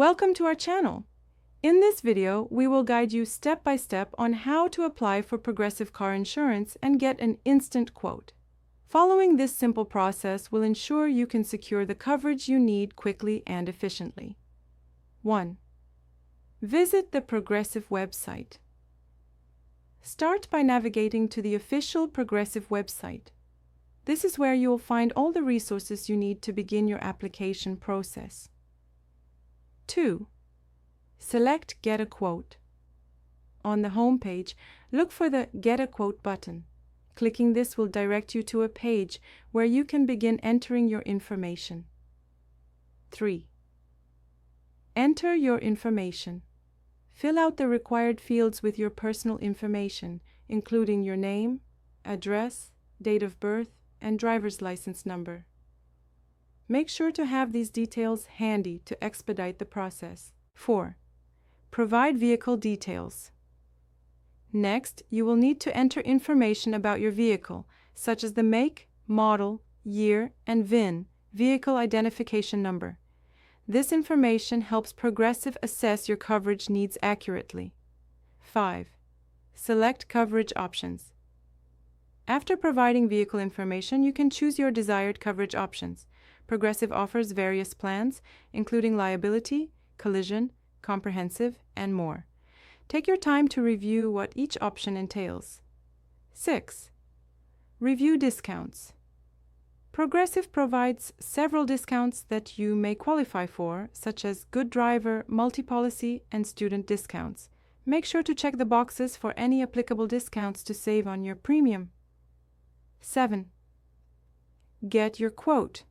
Welcome to our channel. In this video, we will guide you step by step on how to apply for Progressive car insurance and get an instant quote. Following this simple process will ensure you can secure the coverage you need quickly and efficiently. 1. Visit the Progressive website. Start by navigating to the official Progressive website. This is where you will find all the resources you need to begin your application process. 2. Select Get a Quote. On the home page, look for the Get a Quote button. Clicking this will direct you to a page where you can begin entering your information. 3. Enter your information. Fill out the required fields with your personal information, including your name, address, date of birth, and driver's license number. Make sure to have these details handy to expedite the process. 4. Provide vehicle details. Next, you will need to enter information about your vehicle, such as the make, model, year, and VIN, vehicle identification number. This information helps Progressive assess your coverage needs accurately. 5. Select coverage options. After providing vehicle information, you can choose your desired coverage options. Progressive offers various plans, including liability, collision, comprehensive, and more. Take your time to review what each option entails. 6. Review discounts. Progressive provides several discounts that you may qualify for, such as Good Driver, Multi-Policy, and Student discounts. Make sure to check the boxes for any applicable discounts to save on your premium. 7. Get your quote.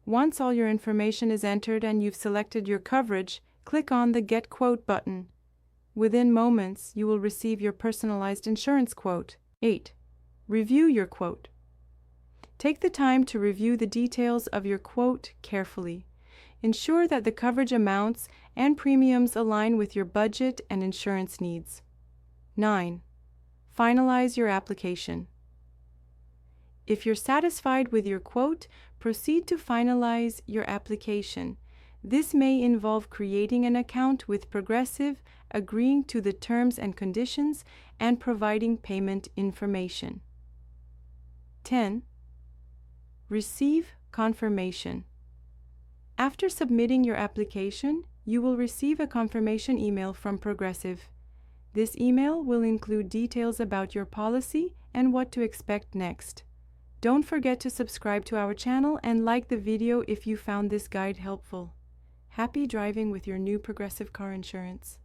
Once all your information is entered and you've selected your coverage, click on the Get Quote button. Within moments, you will receive your personalized insurance quote. 8. Review your quote. Take the time to review the details of your quote carefully. Ensure that the coverage amounts and premiums align with your budget and insurance needs. 9. Finalize your application. If you're satisfied with your quote, proceed to finalize your application. This may involve creating an account with Progressive, agreeing to the terms and conditions, and providing payment information. 10. Receive confirmation. After submitting your application, you will receive a confirmation email from Progressive. This email will include details about your policy and what to expect next. Don't forget to subscribe to our channel and like the video if you found this guide helpful. Happy driving with your new Progressive car insurance.